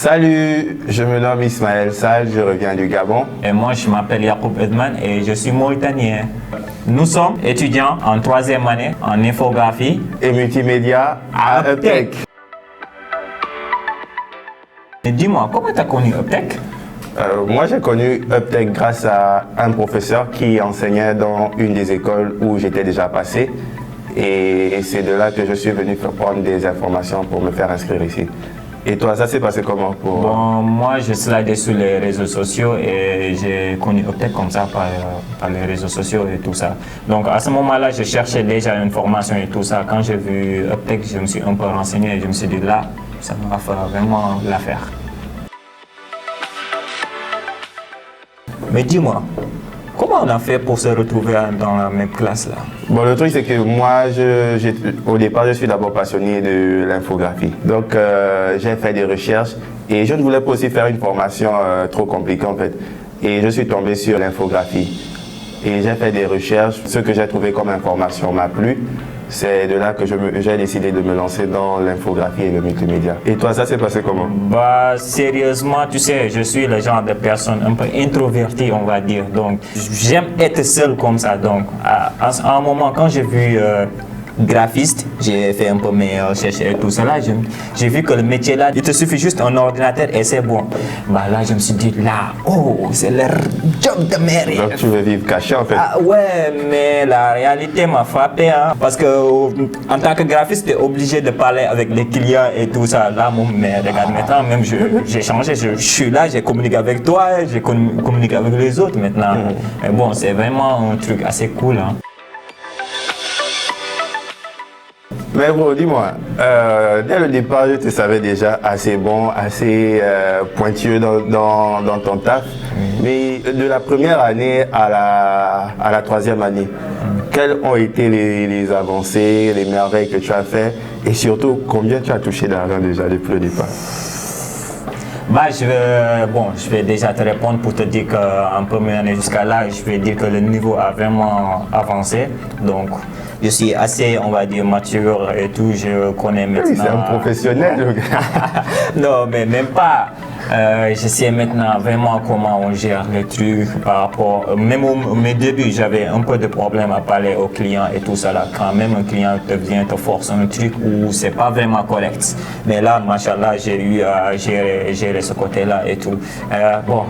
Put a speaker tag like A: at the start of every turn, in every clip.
A: Salut, je me nomme Ismaël Sall, je reviens du Gabon.
B: Et moi, je m'appelle Yacoub Edman et je suis mauritanien. Nous sommes étudiants en 3e année en infographie
A: et multimédia à Uptech.
B: Et dis-moi, comment tu as connu Uptech?
A: Moi, j'ai connu Uptech grâce à un professeur qui enseignait dans une des écoles où j'étais déjà passé. Et c'est de là que je suis venu prendre des informations pour me faire inscrire ici. Et toi, ça s'est passé comment pour...
B: Bon, moi, je slidais sur les réseaux sociaux et j'ai connu Uptech comme ça par les réseaux sociaux et tout ça. Donc, à ce moment-là, je cherchais déjà une formation et tout ça. Quand j'ai vu Uptech, je me suis un peu renseigné et je me suis dit là, ça va faire vraiment l'affaire. Mais dis-moi, comment on a fait pour se retrouver dans la même classe là?
A: Bon, le truc c'est que moi, au départ, je suis d'abord passionné de l'infographie. Donc, j'ai fait des recherches et je ne voulais pas aussi faire une formation trop compliquée en fait. Et je suis tombé sur l'infographie. Et j'ai fait des recherches. Ce que j'ai trouvé comme information m'a plu. C'est de là que j'ai décidé de me lancer dans l'infographie et le multimédia. Et toi, ça s'est passé comment?
B: Bah, sérieusement, tu sais, je suis le genre de personne un peu introvertie, on va dire. Donc, j'aime être seul comme ça. Donc, à un moment, quand j'ai vu graphiste, j'ai fait un peu mes recherches et tout cela. J'ai vu que le métier là, il te suffit juste un ordinateur et c'est bon. Bah là, je me suis dit là, oh, c'est leur job de mérite.
A: Donc tu veux vivre caché en fait?
B: Ah ouais, mais la réalité m'a frappé, hein, parce que en tant que graphiste, tu es obligé de parler avec les clients et tout ça. Là, mais regarde, maintenant, même j'ai changé, je suis là, j'ai communiqué avec toi, j'ai communiqué avec les autres maintenant. Mais bon, c'est vraiment un truc assez cool, hein.
A: Mais bon, dis-moi, dès le départ, je te savais déjà assez bon, assez pointueux dans ton taf. Mais de la première année à la 3e année, quelles ont été les avancées, les merveilles que tu as fait et surtout, combien tu as touché d'argent déjà depuis le départ?
B: Bah, je vais déjà te répondre pour te dire qu'en première année jusqu'à là, je vais dire que le niveau a vraiment avancé. Donc, je suis assez, on va dire, mature et tout, je connais maintenant...
A: Oui, c'est un professionnel, le gars.
B: Non, mais même pas. Je sais maintenant vraiment comment on gère les trucs par rapport... Même au mes débuts, j'avais un peu de problème à parler aux clients et tout ça là. Quand même un client te force un truc où c'est pas vraiment correct. Mais là, machallah, j'ai eu à gérer ce côté-là et tout. Bon,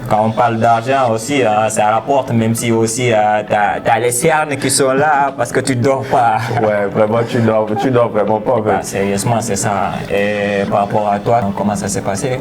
B: quand on parle d'argent aussi, ça rapporte, même si aussi t'as les cernes qui sont là parce que tu dors pas.
A: Ouais, vraiment, tu dors vraiment pas en fait.
B: Ah, sérieusement, c'est ça. Et par rapport à toi, comment ça s'est passé?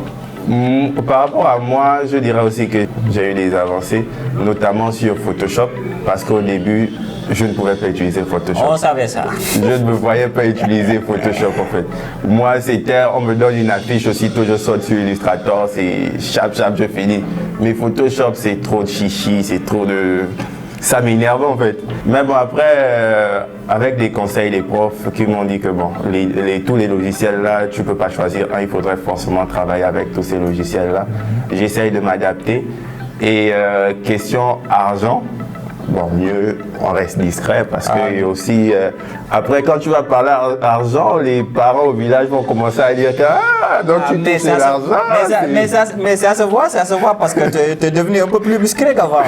A: Par rapport à moi, je dirais aussi que j'ai eu des avancées, notamment sur Photoshop, parce qu'au début, je ne pouvais pas utiliser Photoshop.
B: On savait ça.
A: Je ne me voyais pas utiliser Photoshop en fait. Moi, c'était, on me donne une affiche, aussitôt je saute sur Illustrator, c'est chap, je finis. Mais Photoshop, c'est trop de chichi, c'est trop de... Ça m'énerve en fait. Mais bon, après, avec des conseils des profs qui m'ont dit que bon, tous les logiciels là, tu peux pas choisir un, il faudrait forcément travailler avec tous ces logiciels là. J'essaye de m'adapter. Et question argent, bon, mieux on reste discret parce que aussi, après quand tu vas parler argent, les parents au village vont commencer à dire que donc tu touches l'argent.
B: Mais ça se voit parce que tu es devenu un peu plus musclé qu'avant.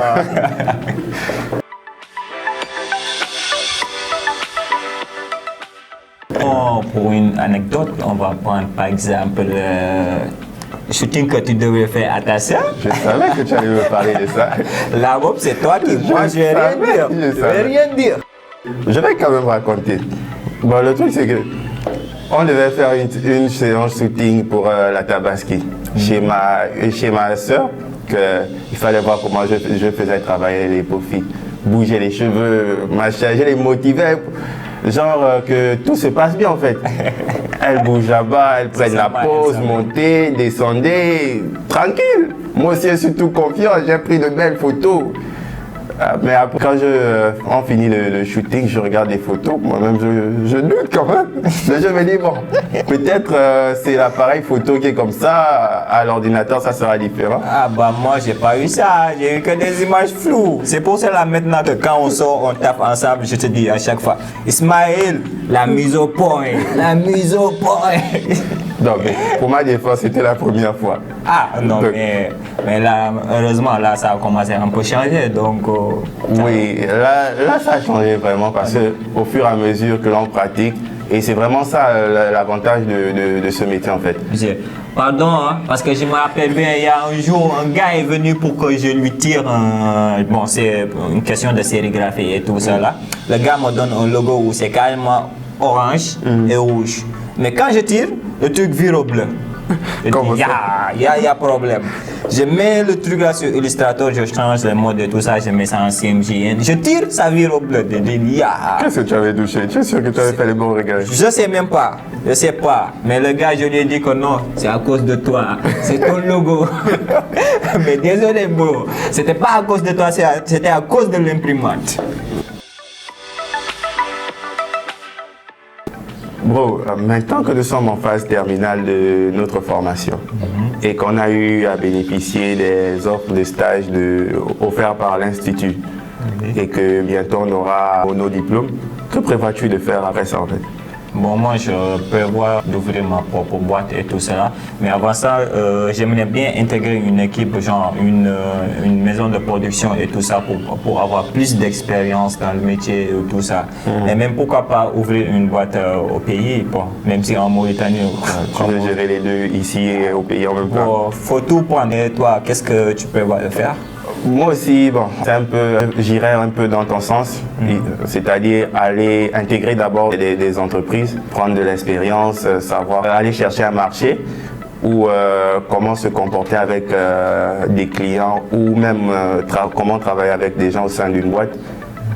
B: Pour une anecdote, on va prendre par exemple le shooting que tu devais faire à ta soeur.
A: Je savais que tu allais me parler de ça.
B: La robe, c'est toi qui... Moi, je vais rien dire. Je vais rien dire.
A: Je vais quand même raconter. Bon, le truc, c'est que on devait faire une séance shooting pour la Tabaski chez ma soeur. Il fallait voir comment je faisais travailler les pauvres filles. Bouger les cheveux, machin, je les motivais. Genre que tout se passe bien en fait. Elles bougent là-bas, elles prennent la pause, monter, descendre, tranquille. Moi aussi je suis tout confiant, j'ai pris de belles photos. Mais après quand on finit le shooting, je regarde les photos, moi-même je doute quand même. Mais je me dis bon, peut-être c'est l'appareil photo qui est comme ça, à l'ordinateur ça sera différent.
B: Ah bah moi j'ai pas eu ça, j'ai eu que des images floues. C'est pour cela maintenant que quand on sort, on tape ensemble, je te dis à chaque fois, Ismaël, la mise au point, la mise au point.
A: Non, mais pour ma défense, c'était la première fois.
B: Ah, non,
A: Donc,
B: mais là, heureusement, là, ça a commencé à un peu changer, donc...
A: oui, là, ça a changé vraiment parce qu'au fur et à mesure que l'on pratique, et c'est vraiment ça l'avantage de ce métier en fait.
B: Pardon, hein, parce que je me rappelle bien, il y a un jour, un gars est venu pour que je lui tire bon, c'est une question de sérigraphie et tout ça là. Le gars me donne un logo où c'est carrément orange et rouge. Mais quand je tire, le truc vire au bleu. Il y a problème. Je mets le truc là sur Illustrator, je change le mode et tout ça, je mets ça en CMJN. Je tire, ça vire au bleu.
A: Qu'est-ce que tu avais touché? Tu es sûr que tu avais fait les bons réglages?
B: Je sais même pas, je sais pas. Mais le gars, je lui ai dit que non, c'est à cause de toi. C'est ton logo. Mais désolé, bro. C'était pas à cause de toi, c'était à cause de l'imprimante.
A: Bro, maintenant que nous sommes en phase terminale de notre formation et qu'on a eu à bénéficier des offres de stage offertes par l'Institut et que bientôt on aura nos diplômes, que prévois-tu de faire après ça en fait?
B: Bon, moi, je prévois d'ouvrir ma propre boîte et tout cela. Mais avant ça, j'aimerais bien intégrer une équipe, genre une maison de production et tout ça pour avoir plus d'expérience dans le métier et tout ça. Et même pourquoi pas ouvrir une boîte au pays, bon, même si en Mauritanie.
A: Tu veux gérer les deux ici et au pays en même temps?
B: Bon, faut tout prendre. Et toi, qu'est-ce que tu prévois de faire?
A: Moi aussi, bon, c'est un peu, j'irai un peu dans ton sens, c'est-à-dire aller intégrer d'abord des entreprises, prendre de l'expérience, savoir aller chercher un marché ou comment se comporter avec des clients ou même comment travailler avec des gens au sein d'une boîte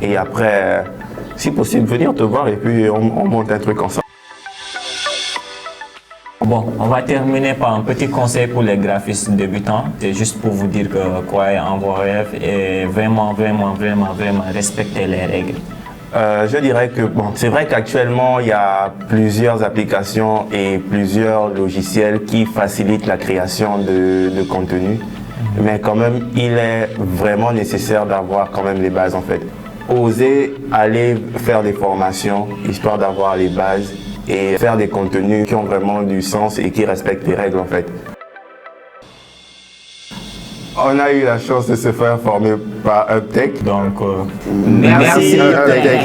A: et après, si possible, venir te voir et puis on monte un truc ensemble.
B: Bon, on va terminer par un petit conseil pour les graphistes débutants. C'est juste pour vous dire que croyez en vos rêves et vraiment respectez les règles.
A: Je dirais que bon, c'est vrai qu'actuellement il y a plusieurs applications et plusieurs logiciels qui facilitent la création de contenu, mais quand même il est vraiment nécessaire d'avoir quand même les bases en fait. Oser aller faire des formations histoire d'avoir les bases et faire des contenus qui ont vraiment du sens et qui respectent les règles en fait. On a eu la chance de se faire former par Uptech.
B: Donc,
A: merci
B: merci.
A: Uptech.